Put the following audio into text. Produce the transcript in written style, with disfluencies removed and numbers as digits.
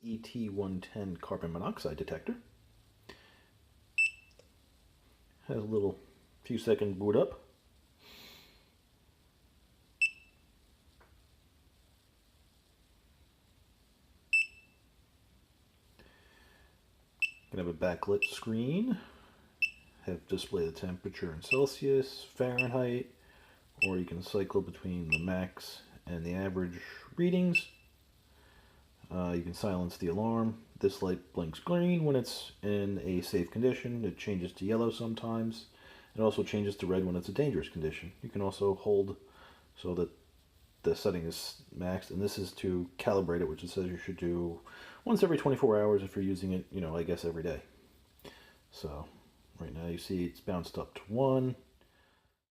ET110 carbon monoxide detector. Has a little few second boot up. You can have a backlit screen, have display the temperature in Celsius, Fahrenheit, or you can cycle between the max and the average readings. You can silence the alarm. This light blinks green when it's in a safe condition. It changes to yellow sometimes. It also changes to red when it's a dangerous condition. You can also hold so that the setting is maxed, and this is to calibrate it, which it says you should do once every 24 hours if you're using it, I guess every day. So right now you see it's bounced up to 1.